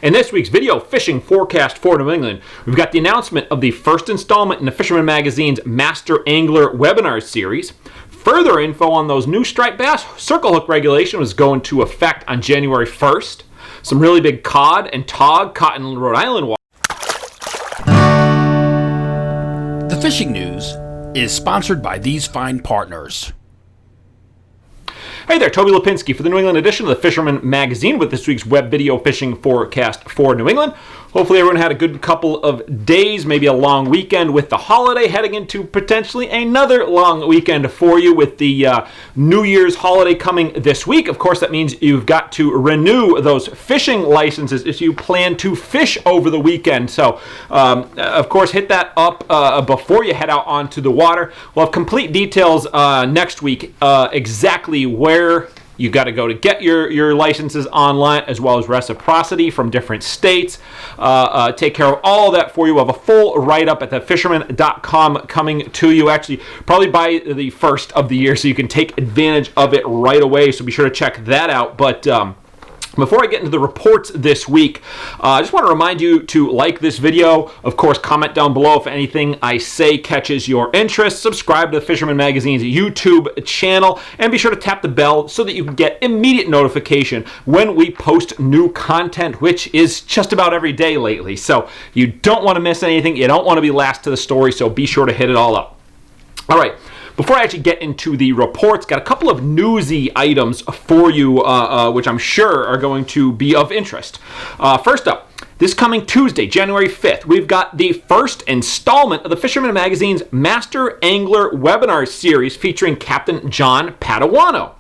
In this week's video fishing forecast for New England, we've got the announcement of the first installment in the Fisherman magazine's Master Angler webinar series. Further info on those new striped bass circle hook regulation was going to effect on January 1st. Some really big cod and tog caught in Rhode Island water. The fishing news is sponsored by these fine partners. Hey there, Toby Lapinski for the New England edition of the Fisherman magazine with this week's web video fishing forecast for New England. Hopefully everyone had a good couple of days, maybe a long weekend with the holiday, heading into potentially another long weekend for you with the New Year's holiday coming this week. Of course, that means you've got to renew those fishing licenses if you plan to fish over the weekend. So, of course, hit that up before you head out onto the water. We'll have complete details next week, exactly where you got to go to get your licenses online, as well as reciprocity from different states. Take care of all of that for you. We'll have a full write-up at thefisherman.com coming to you, actually, probably by the first of the year, so you can take advantage of it right away. So be sure to check that out. But before I get into the reports this week, I just want to remind you to like this video. Of course, comment down below if anything I say catches your interest. Subscribe to the Fisherman Magazine's YouTube channel, and be sure to tap the bell so that you can get immediate notification when we post new content, which is just about every day lately. So you don't want to miss anything. You don't want to be last to the story, so be sure to hit it all up. All right. Before I actually get into the reports, got a couple of newsy items for you, which I'm sure are going to be of interest. First up, this coming Tuesday, January 5th, we've got the first installment of the Fisherman Magazine's Master Angler webinar series featuring Captain John Paduano.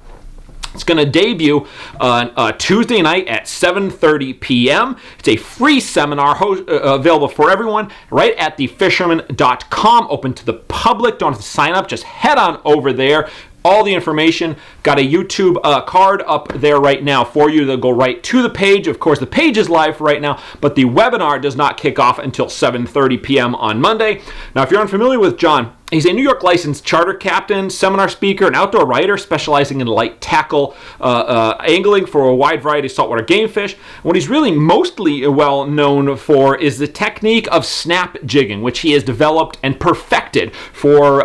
It's going to debut on Tuesday night at 7:30 p.m. It's a free seminar available for everyone right at thefisherman.com, open to the public. Don't have to sign up. Just head on over there. All the information, got a YouTube card up there right now for you. They'll go right to the page. Of course, the page is live right now, but the webinar does not kick off until 7:30 p.m. on Monday. Now, if you're unfamiliar with John, he's a New York licensed charter captain, seminar speaker, and outdoor writer specializing in light tackle angling for a wide variety of saltwater game fish. What he's really mostly well known for is the technique of snap jigging, which he has developed and perfected for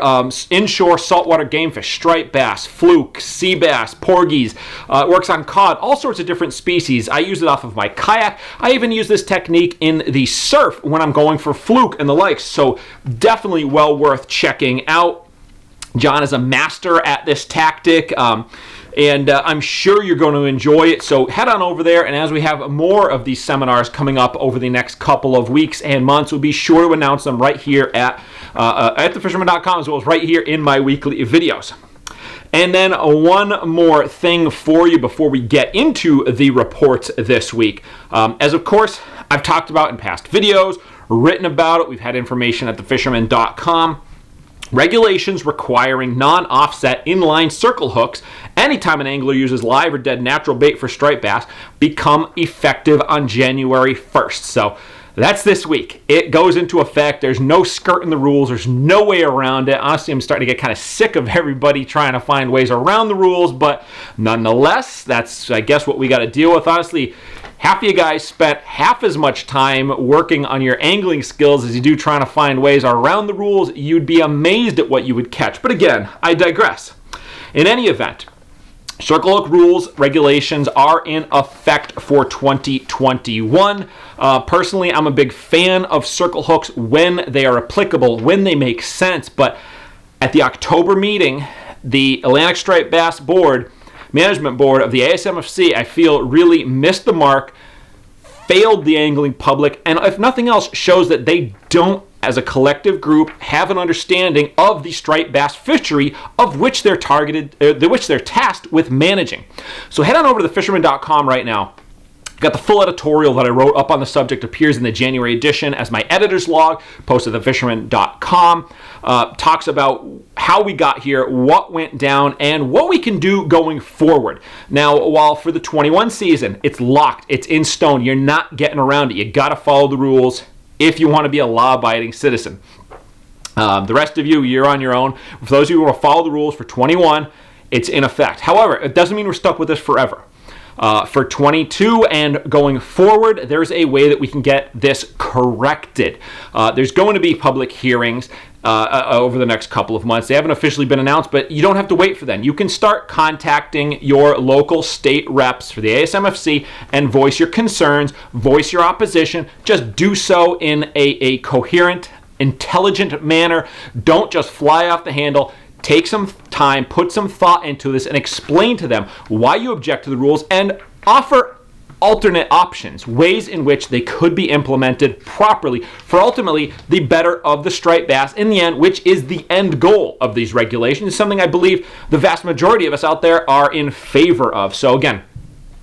inshore saltwater game fish, striped bass, fluke, sea bass, porgies. It works on cod, all sorts of different species. I use it off of my kayak. I even use this technique in the surf when I'm going for fluke and the likes. So definitely well worth checking out. John is a master at this tactic, and I'm sure you're going to enjoy it. So head on over there, and as we have more of these seminars coming up over the next couple of weeks and months, we'll be sure to announce them right here at thefisherman.com, as well as right here in my weekly videos. And then one more thing for you before we get into the reports this week. As of course I've talked about in past videos, written about it, we've had information at thefisherman.com. Regulations requiring non-offset inline circle hooks anytime an angler uses live or dead natural bait for striped bass become effective on January 1st. So that's this week. It goes into effect. There's no skirting the rules. There's no way around it. Honestly, I'm starting to get kind of sick of everybody trying to find ways around the rules, but nonetheless, that's, I guess, what we got to deal with. Honestly, half of you guys spent half as much time working on your angling skills as you do trying to find ways around the rules. You'd be amazed at what you would catch. But again, I digress. In any event, circle hook rules, regulations are in effect for 2021. Personally, I'm a big fan of circle hooks when they are applicable, when they make sense. But at the October meeting, the Atlantic Striped Bass Board, Management Board of the ASMFC, I feel really missed the mark, failed the angling public, and if nothing else, shows that they don't, as a collective group, have an understanding of the striped bass fishery of which they're tasked with managing. So head on over to thefisherman.com right now. Got the full editorial that I wrote up on the subject, appears in the January edition as my editor's log, posted at thefisherman.com. Talks about how we got here, what went down, and what we can do going forward. Now, while for the 21 season, it's locked, it's in stone, you're not getting around it. You got to follow the rules if you want to be a law-abiding citizen. The rest of you, you're on your own. For those of you who want to follow the rules for 21, it's in effect. However, it doesn't mean we're stuck with this forever. For 22 and going forward, there's a way that we can get this corrected. There's going to be public hearings over the next couple of months. They haven't officially been announced, but you don't have to wait for them. You can start contacting your local state reps for the ASMFC and voice your concerns, voice your opposition. Just do so in a coherent, intelligent manner. Don't just fly off the handle. Take some time, put some thought into this, and explain to them why you object to the rules, and offer alternate options, ways in which they could be implemented properly for ultimately the better of the striped bass in the end, which is the end goal of these regulations. It's something I believe the vast majority of us out there are in favor of. So again,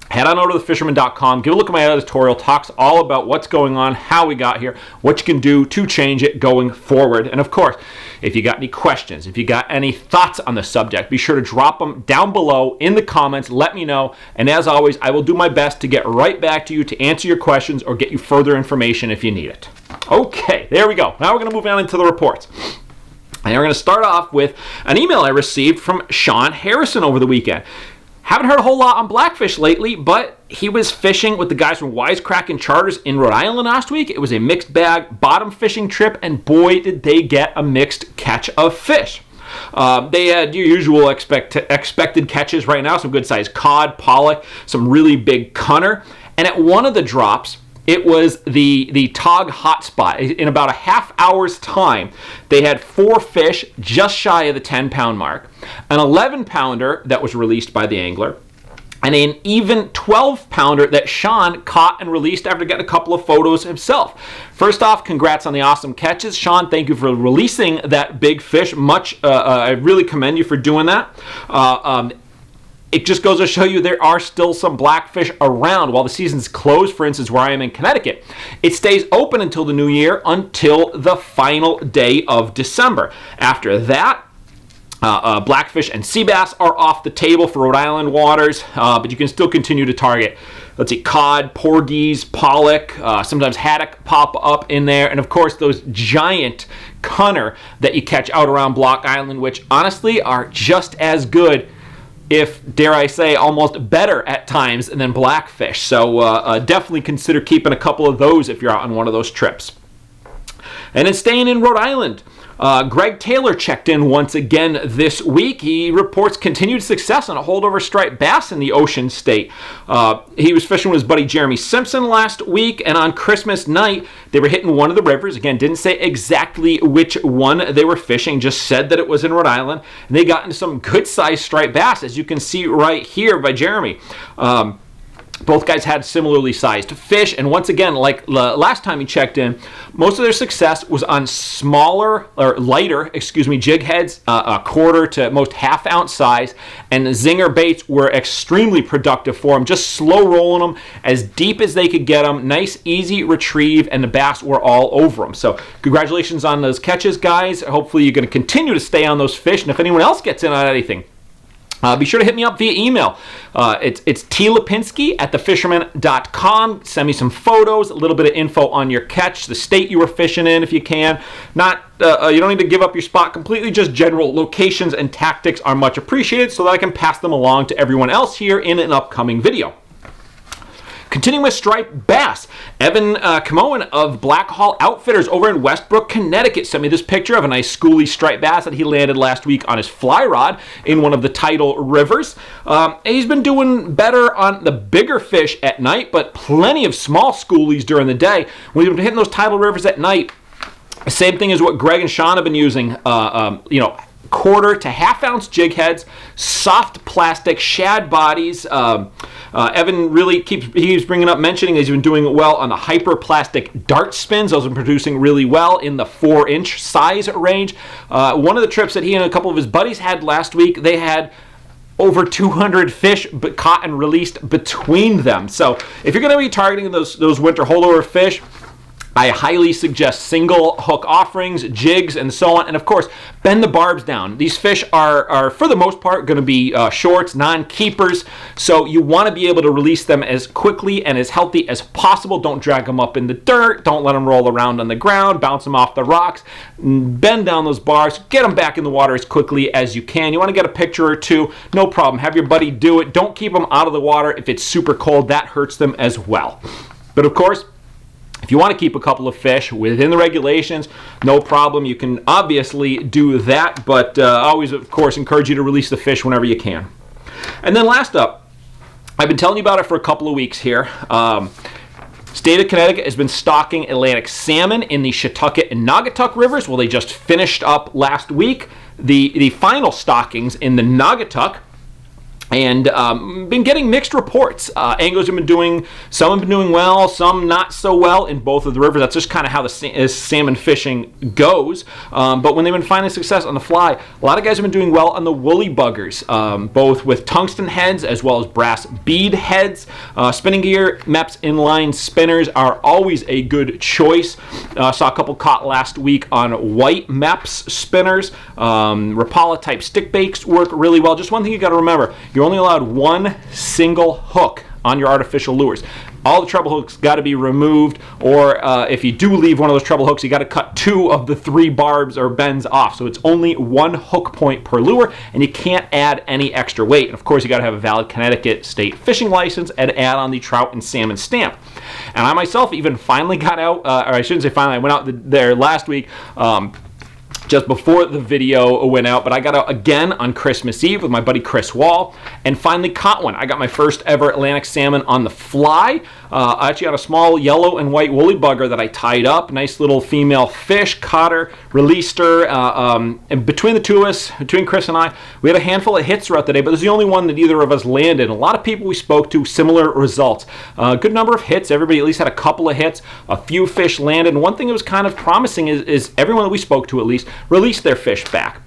head on over to thefisherman.com, give a look at my editorial, talks all about what's going on, how we got here, what you can do to change it going forward. And of course, if you got any questions, if you got any thoughts on the subject, be sure to drop them down below in the comments. Let me know. And as always, I will do my best to get right back to you to answer your questions or get you further information if you need it. Okay, there we go. Now we're going to move on into the reports. And we're going to start off with an email I received from Sean Harrison over the weekend. Haven't heard a whole lot on blackfish lately, but he was fishing with the guys from Wisecrackin' Charters in Rhode Island last week. It was a mixed bag bottom fishing trip, and boy, did they get a mixed catch of fish. They had your usual expected catches right now, some good-sized cod, pollock, some really big cunner, and at one of the drops, it was the Tog hotspot. In about a half hour's time, they had 4 fish just shy of the 10-pound mark, an 11-pounder that was released by the angler, and an even 12-pounder that Sean caught and released after getting a couple of photos himself. First off, congrats on the awesome catches. Sean, thank you for releasing that big fish. I really commend you for doing that. It just goes to show you there are still some blackfish around while the season's closed. For instance, where I am in Connecticut, it stays open until the new year, until the final day of December. After that, blackfish and sea bass are off the table for Rhode Island waters, but you can still continue to target, let's see, cod, porgies, pollock, sometimes haddock pop up in there, and of course those giant cunner that you catch out around Block Island, which honestly are just as good, if, dare I say, almost better at times than blackfish. So definitely consider keeping a couple of those if you're out on one of those trips. And then staying in Rhode Island, Greg Taylor checked in once again this week. He reports continued success on a holdover striped bass in the Ocean State. He was fishing with his buddy Jeremy Simpson last week, and on Christmas night, they were hitting one of the rivers. Again, didn't say exactly which one they were fishing, just said that it was in Rhode Island, and they got into some good-sized striped bass, as you can see right here by Jeremy. Both guys had similarly sized fish, and once again, like last time he checked in, most of their success was on lighter jig heads, a quarter to most half-ounce size, and the zinger baits were extremely productive for them, just slow rolling them as deep as they could get them, nice, easy retrieve, and the bass were all over them. So congratulations on those catches, guys. Hopefully you're going to continue to stay on those fish, and if anyone else gets in on anything, be sure to hit me up via email. It's Lapinski at thefisherman.com. Send me some photos, a little bit of info on your catch, the state you were fishing in if you can. You don't need to give up your spot completely, just general locations and tactics are much appreciated so that I can pass them along to everyone else here in an upcoming video. Continuing with striped bass, Evan Camoan of Black Hall Outfitters over in Westbrook, Connecticut sent me this picture of a nice schoolie striped bass that he landed last week on his fly rod in one of the tidal rivers. He's been doing better on the bigger fish at night, but plenty of small schoolies during the day. When he's been hitting those tidal rivers at night, same thing as what Greg and Sean have been using, quarter to half-ounce jig heads, soft plastic shad bodies. Evan really keeps mentioning he's been doing well on the hyperplastic dart spins. Those have been producing really well in the 4-inch size range. One of the trips that he and a couple of his buddies had last week, they had over 200 fish caught and released between them. So if you're going to be targeting those winter holdover fish, I highly suggest single hook offerings, jigs, and so on. And of course, bend the barbs down. These fish are for the most part, going to be shorts, non-keepers. So you want to be able to release them as quickly and as healthy as possible. Don't drag them up in the dirt. Don't let them roll around on the ground. Bounce them off the rocks. Bend down those bars. Get them back in the water as quickly as you can. You want to get a picture or two. No problem. Have your buddy do it. Don't keep them out of the water if it's super cold. That hurts them as well. But of course, if you want to keep a couple of fish within the regulations, no problem. You can obviously do that, but always, of course, encourage you to release the fish whenever you can. And then last up, I've been telling you about it for a couple of weeks here. State of Connecticut has been stocking Atlantic salmon in the Shetucket and Naugatuck rivers. Well, they just finished up last week the final stockings in the Naugatuck. And been getting mixed reports. Anglers have been doing, some have been doing well, some not so well in both of the rivers. That's just kind of how the salmon fishing goes. But when they've been finding success on the fly, a lot of guys have been doing well on the woolly buggers, both with tungsten heads as well as brass bead heads. Spinning gear, Mepps inline spinners are always a good choice. Saw a couple caught last week on white Mepps spinners. Rapala type stick baits work really well. Just one thing you got to remember. You're only allowed one single hook on your artificial lures. All the treble hooks got to be removed, or if you do leave one of those treble hooks, you got to cut 2 of the 3 barbs or bends off. So it's only 1 hook point per lure, and you can't add any extra weight. And of course, you got to have a valid Connecticut state fishing license and add on the trout and salmon stamp. And I myself even finally got out, or I shouldn't say finally, I went out there last week. Just before the video went out, but I got out again on Christmas Eve with my buddy Chris Wall and finally caught one. I got my first ever Atlantic salmon on the fly. I actually got a small yellow and white woolly bugger that I tied up. Nice little female fish, caught her, released her. And between the two of us, between Chris and I, we had a handful of hits throughout the day, but it was the only one that either of us landed. A lot of people we spoke to, similar results. A good number of hits. Everybody at least had a couple of hits. A few fish landed. And one thing that was kind of promising is everyone that we spoke to at least released their fish back.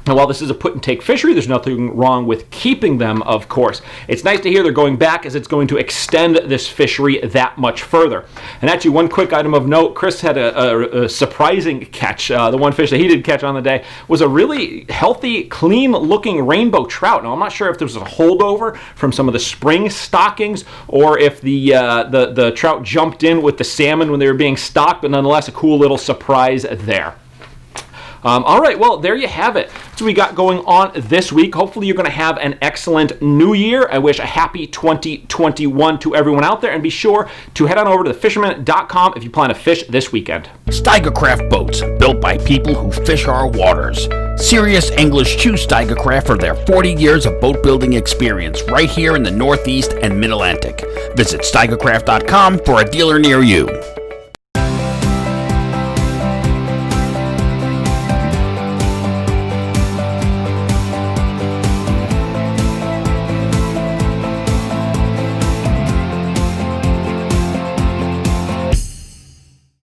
And while this is a put-and-take fishery, there's nothing wrong with keeping them, of course. It's nice to hear they're going back, as it's going to extend this fishery that much further. And actually, one quick item of note, Chris had a surprising catch. The one fish that he did catch on the day was a really healthy, clean-looking rainbow trout. Now, I'm not sure if this was a holdover from some of the spring stockings, or if the trout jumped in with the salmon when they were being stocked, but nonetheless, a cool little surprise there. All right, well, there you have it. That's what we got going on this week. Hopefully, you're going to have an excellent new year. I wish a happy 2021 to everyone out there. And be sure to head on over to thefisherman.com if you plan to fish this weekend. Steigercraft boats, built by people who fish our waters. Serious anglers choose Steigercraft for their 40 years of boat building experience right here in the Northeast and Mid-Atlantic. Visit steigercraft.com for a dealer near you.